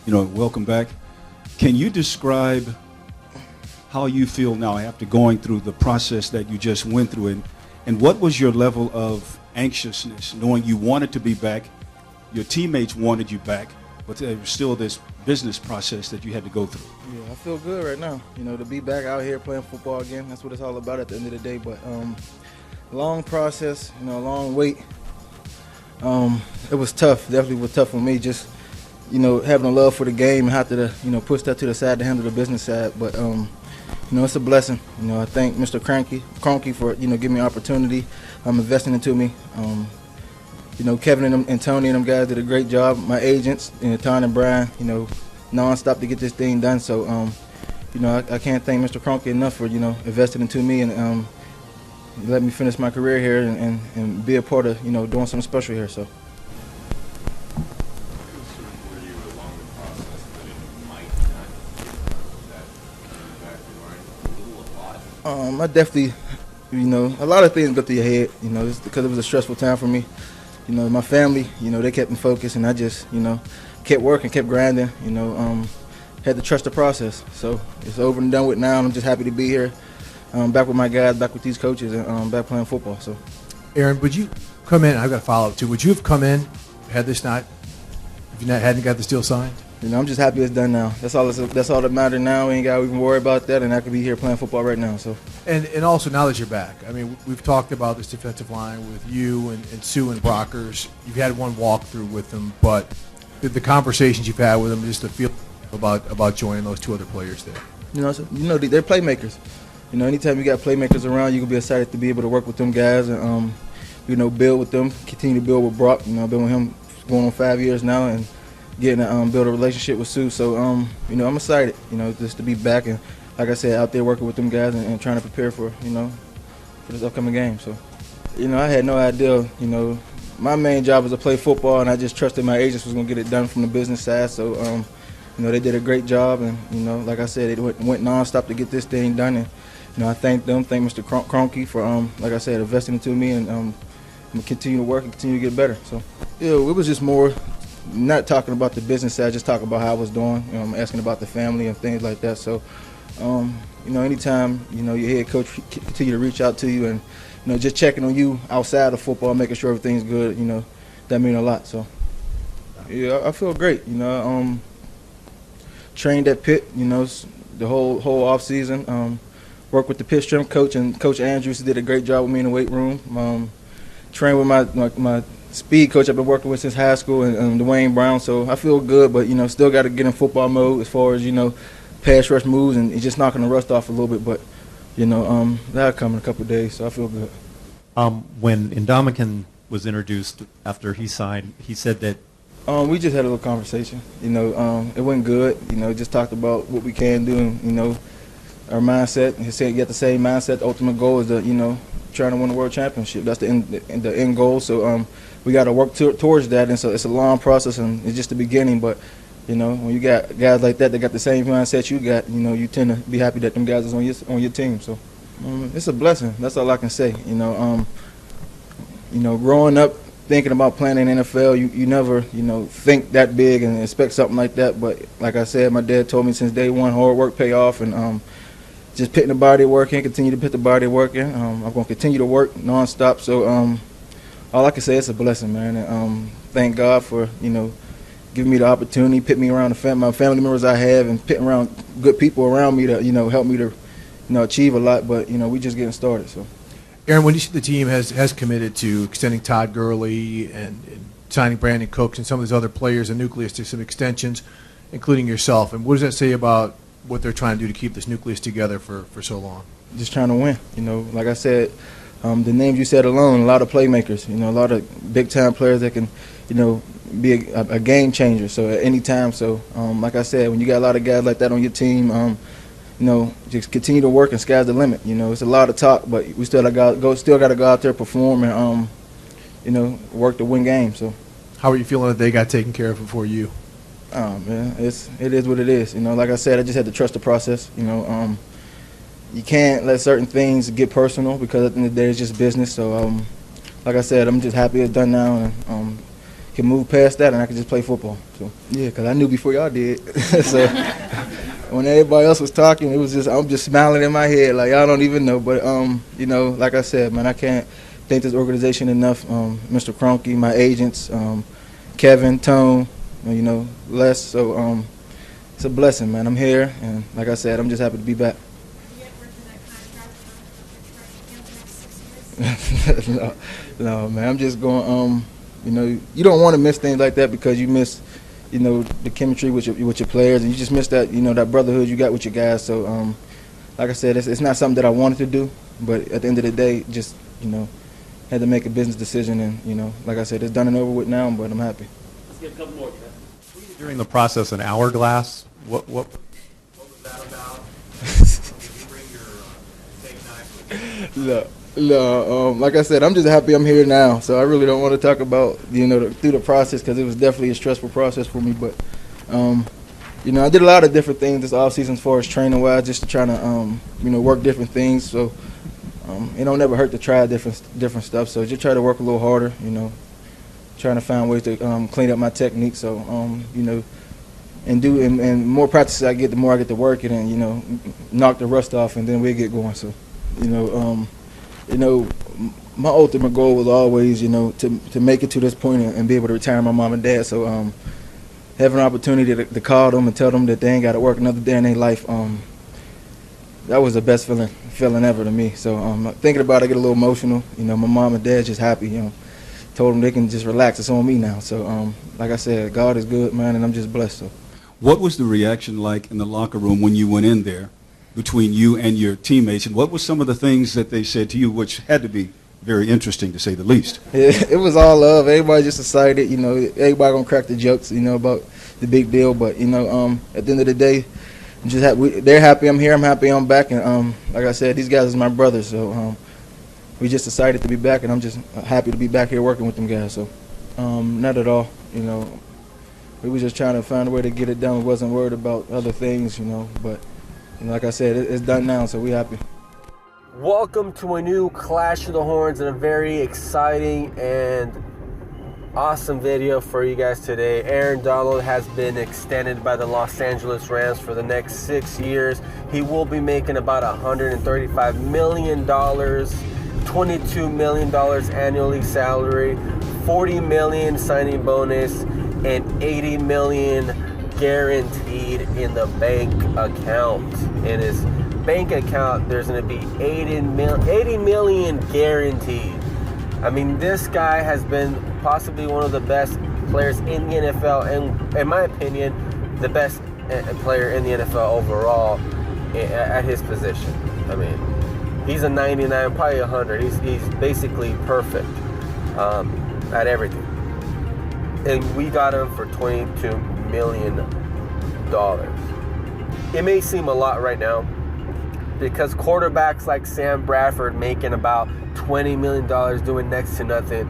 welcome back. Can you describe how you feel now after going through the process that you just went through, and what was your level of anxiousness, knowing you wanted to be back, your teammates wanted you back, but there was still this business process that you had to go through? Yeah, I feel good right now. To be back out here playing football again, that's what it's all about at the end of the day. But long process, a long wait. It was tough. Definitely was tough for me. Just having a love for the game and have to push that to the side to handle the business side. But it's a blessing. I thank Mr. Kroenke for giving me an opportunity, investing into me. Kevin and Tony and them guys did a great job. My agents, Ton and Brian, nonstop to get this thing done. So, I can't thank Mr. Kroenke enough for investing into me and let me finish my career here and be a part of doing something special here. So. I definitely, a lot of things go through your head, just because it was a stressful time for me. My family, they kept me focused, and I just, kept working, kept grinding, had to trust the process. So it's over and done with now, and I'm just happy to be here, back with my guys, back with these coaches, and back playing football. So, Aaron, would you come in? I've got a follow-up too. Would you have come in had this not, if you hadn't got this deal signed? I'm just happy it's done now. That's all that matters now. We ain't got to even worry about that, and I could be here playing football right now. So. And also now that you're back, I mean, we've talked about this defensive line with you and Sue and Brockers. You've had one walkthrough with them, but the conversations you've had with them, just the feel about joining those two other players there. They're playmakers. Anytime you got playmakers around, you can be excited to be able to work with them guys and build with them, continue to build with Brock. I've been with him going on 5 years now, and getting to build a relationship with Sue. So, I'm excited, just to be back and, like I said, out there working with them guys and trying to prepare for this upcoming game. So, I had no idea, my main job was to play football, and I just trusted my agents was going to get it done from the business side. So, they did a great job, and, like I said, it went nonstop to get this thing done. And, I thank Mr. Kroenke for, like I said, investing into me, and I'm going to continue to work and continue to get better. So, it was just more not talking about the business side, just talking about how I was doing, asking about the family and things like that. So, anytime, your head coach continue to reach out to you and, just checking on you outside of football, making sure everything's good, that means a lot. So, yeah, I feel great. Trained at Pitt, the whole off season. Worked with the Pitt strength coach, and Coach Andrews did a great job with me in the weight room. Trained with my speed coach I've been working with since high school, and Dwayne Brown. So I feel good, but still got to get in football mode as far as pass rush moves and just knocking the rust off a little bit. But that'll come in a couple of days, so I feel good. When Ndamukong was introduced after he signed, he said that we just had a little conversation. It went good. Just talked about what we can do, and our mindset. He said, "Get the same mindset. The ultimate goal is to trying to win the world championship. That's the end goal. So we got to work towards that, and so it's a long process, and it's just the beginning. But when you got guys like that got the same mindset you got, you tend to be happy that them guys is on your team. So it's a blessing. That's all I can say. Growing up thinking about playing in the NFL, you never think that big and expect something like that. But like I said, my dad told me since day one, hard work pay off, and just putting the body working, continue to put the body working. I'm going to continue to work nonstop. So all I can say is a blessing, man. And thank God for, giving me the opportunity, put me around my family members I have, and putting around good people around me to, help me to, achieve a lot. But, we just getting started. So, Aaron, when you see the team has committed to extending Todd Gurley and signing Brandon Cooks and some of these other players, the nucleus to some extensions, including yourself, and what does that say about what they're trying to do to keep this nucleus together for so long? Just trying to win. Like I said, the names you said alone, a lot of playmakers, a lot of big-time players that can, be a game changer. So at any time. So like I said, when you got a lot of guys like that on your team, just continue to work and sky's the limit. It's a lot of talk, but we still got to go out there, perform, and work to win games. So how are you feeling that they got taken care of before you? Oh man, it is what it is. Like I said, I just had to trust the process. You can't let certain things get personal because at the end of the day, it's just business. So, like I said, I'm just happy it's done now, and can move past that and I can just play football. So yeah, because I knew before y'all did. So when everybody else was talking, it was just I'm just smiling in my head like y'all don't even know. But you know, like I said, man, I can't thank this organization enough. Mr. Kroenke, my agents, Kevin, Tone, you know, Les. So it's a blessing, man. I'm here, and like I said, I'm just happy to be back. No, man. I'm just going. You know, you don't want to miss things like that because you miss, you know, the chemistry with your players, and you just miss that, you know, that brotherhood you got with your guys. So, like I said, it's not something that I wanted to do, but at the end of the day, just, you know, had to make a business decision, and you know, like I said, it's done and over with now, but I'm happy. Let's get a couple more, Kev. During the process, an hourglass. What was that about? Did you bring your steak knife? No, like I said, I'm just happy I'm here now. So I really don't want to talk about, you know, through the process because it was definitely a stressful process for me. But, you know, I did a lot of different things this offseason as far as training-wise, just to try to, you know, work different things. So it don't never hurt to try different stuff. So just try to work a little harder, you know, trying to find ways to clean up my technique. So, you know, and more practices I get, the more I get to work it and, you know, knock the rust off, and then we'll get going. So, you know, my ultimate goal was always, you know, to make it to this point and be able to retire my mom and dad. So having an opportunity to call them and tell them that they ain't got to work another day in their life, that was the best feeling ever to me. So thinking about it, I get a little emotional. You know, my mom and dad just happy, you know. Told them they can just relax. It's on me now. So like I said, God is good, man, and I'm just blessed. So. What was the reaction like in the locker room when you went in there between you and your teammates, and what were some of the things that they said to you, which had to be very interesting to say the least? It was all love. Everybody just excited, you know. Everybody gonna crack the jokes, you know, about the big deal. But you know, at the end of the day, they're happy I'm here. I'm happy I'm back, and like I said, these guys are my brothers. So we just decided to be back, and I'm just happy to be back here working with them guys. So not at all, you know. We were just trying to find a way to get it done. We wasn't worried about other things, you know, but. And like I said, it's done now, so we're happy. Welcome to a new Clash of the Horns and a very exciting and awesome video for you guys today. Aaron Donald has been extended by the Los Angeles Rams for the next 6 years. He will be making about $135 million, $22 million annually salary, $40 million signing bonus, and $80 million guaranteed in the bank account. In his bank account, there's going to be $80 million guaranteed. I mean, this guy has been possibly one of the best players in the NFL, and in my opinion, the best player in the NFL overall at his position. I mean, he's a 99, probably 100. He's basically perfect at everything. And we got him for $22 million. It may seem a lot right now because quarterbacks like Sam Bradford making about $20 million doing next to nothing,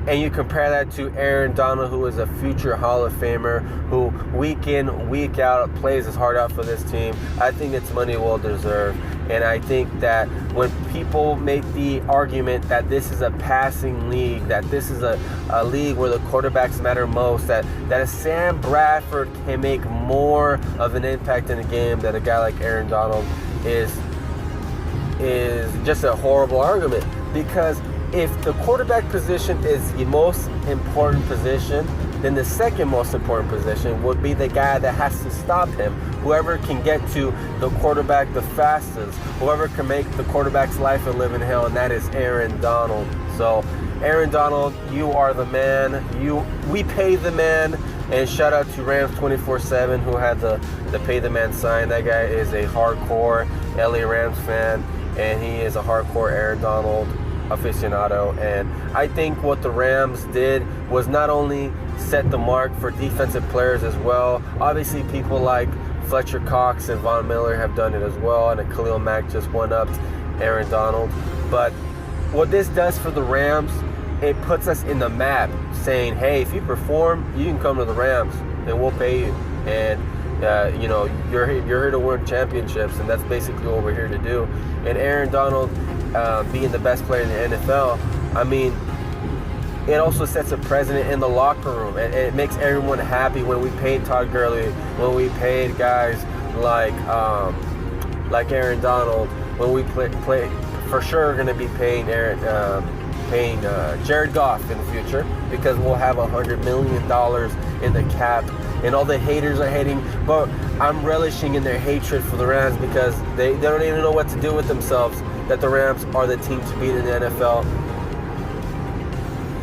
and you compare that to Aaron Donald, who is a future Hall of Famer, who week in, week out plays his heart out for this team. I think it's money well deserved. And I think that when people make the argument that this is a passing league, that this is a league where the quarterbacks matter most, that a Sam Bradford can make more of an impact in a game that a guy like Aaron Donald is just a horrible argument. Because if the quarterback position is the most important position, then the second most important position would be the guy that has to stop him. Whoever can get to the quarterback the fastest, whoever can make the quarterback's life a living hell, and that is Aaron Donald. So, Aaron Donald, you are the man. We pay the man. And shout out to Rams 24/7 who had the pay the man sign. That guy is a hardcore LA Rams fan, and he is a hardcore Aaron Donald aficionado. And I think what the Rams did was not only set the mark for defensive players as well. Obviously, people like Fletcher Cox and Von Miller have done it as well, and Khalil Mack just one-upped Aaron Donald. But what this does for the Rams, it puts us in the map, saying, hey, if you perform, you can come to the Rams, and we'll pay you. And you know, you're here to win championships, and that's basically what we're here to do. And Aaron Donald being the best player in the NFL, I mean, it also sets a precedent in the locker room, and it makes everyone happy when we paid Todd Gurley, when we paid guys like Aaron Donald, when we play for sure going to be paying Jared Goff in the future, because we'll have $100 million in the cap, and all the haters are hating, but I'm relishing in their hatred for the Rams because they don't even know what to do with themselves, that the Rams are the team to beat in the NFL.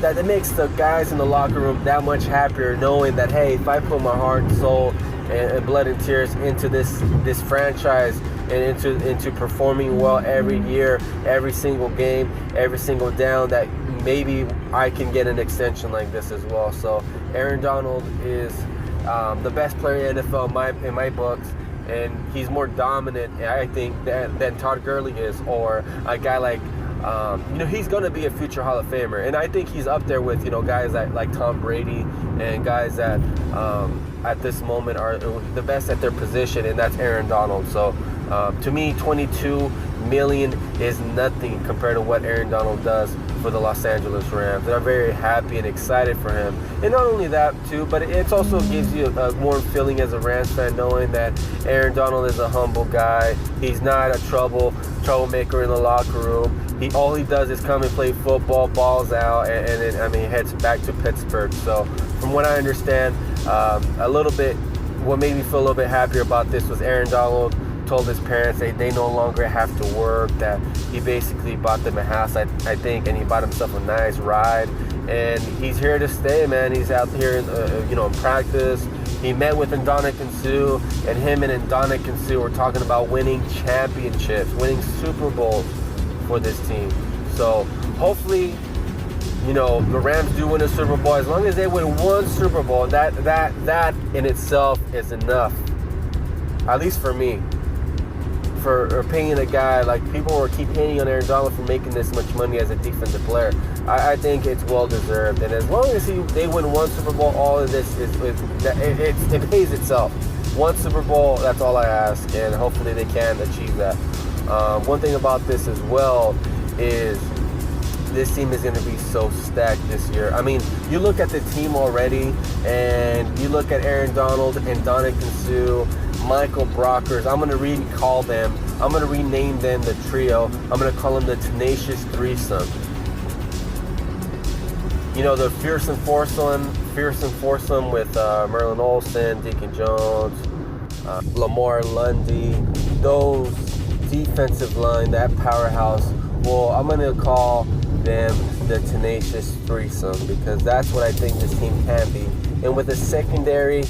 That it makes the guys in the locker room that much happier knowing that, hey, if I put my heart and soul and blood and tears into this franchise and into performing well every year, every single game, every single down, that maybe I can get an extension like this as well. So Aaron Donald is the best player in the NFL in my books, and he's more dominant, I think, than Todd Gurley is, or a guy like he's going to be a future Hall of Famer, and I think he's up there with guys like Tom Brady and guys that at this moment are the best at their position, and that's Aaron Donald. So to me, $22 million is nothing compared to what Aaron Donald does for the Los Angeles Rams, and I'm very happy and excited for him. And not only that too, but it also gives you a warm feeling as a Rams fan knowing that Aaron Donald is a humble guy. He's not a troublemaker in the locker room. All he does is come and play football, balls out, and then heads back to Pittsburgh. So from what I understand, a little bit, what made me feel a little bit happier about this was Aaron Donald told his parents they no longer have to work, that he basically bought them a house, I think, and he bought himself a nice ride, and he's here to stay, man. He's out here in practice. He met with Ndamukong Suh, and him and Ndamukong Suh were talking about winning championships, winning Super Bowls for this team. So hopefully, the Rams do win a Super Bowl. As long as they win one Super Bowl, that in itself is enough, at least for me. For paying a guy, like, people were keep hating on Aaron Donald for making this much money as a defensive player. I think it's well deserved, and as long as they win one Super Bowl, all of this it pays itself. One Super Bowl, that's all I ask, and hopefully they can achieve that. One thing about this as well is this team is going to be so stacked this year. I mean, you look at the team already, and you look at Aaron Donald and Ndamukong Suh, Michael Brockers. I'm going to rename them the trio. I'm going to call them the Tenacious Threesome. The fearsome foursome with Merlin Olsen, Deacon Jones, Lamar Lundy, those defensive line, that powerhouse. Well, I'm going to call them the Tenacious Threesome, because that's what I think this team can be. And with the secondary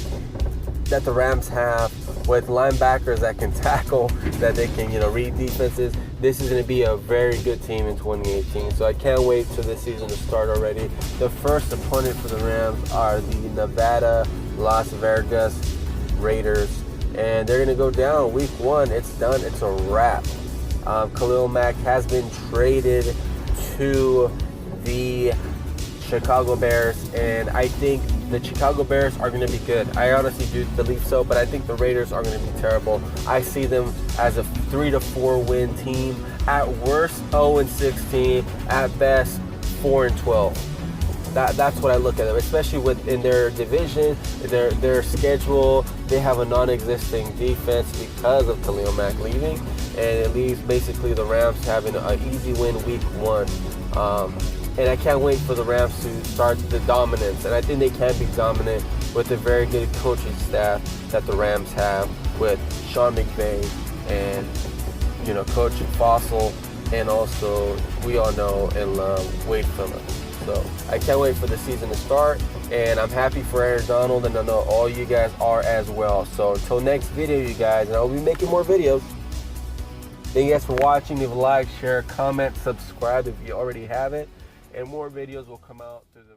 that the Rams have, with linebackers that can tackle, that they can, read defenses, this is going to be a very good team in 2018. So I can't wait for this season to start already. The first opponent for the Rams are the Nevada Las Vegas Raiders, and they're going to go down week 1. It's done. It's a wrap. Khalil Mack has been traded to the Chicago Bears, and I think the Chicago Bears are going to be good. I honestly do believe so, but I think the Raiders are going to be terrible. I see them as a 3-4 win team. At worst, 0-16. At best, 4-12. That's what I look at them, especially in their division, their schedule. They have a non-existing defense because of Khalil Mack leaving, and it leaves basically the Rams having an easy win week 1. And I can't wait for the Rams to start the dominance. And I think they can be dominant with a very good coaching staff that the Rams have, with Sean McVay and, Coach Fossil, and also, we all know and love, Wade Phillips. So I can't wait for the season to start. And I'm happy for Aaron Donald, and I know all you guys are as well. So until next video, you guys, and I'll be making more videos. Thank you guys for watching. Leave a like, share, comment, subscribe if you already haven't. And more videos will come out through the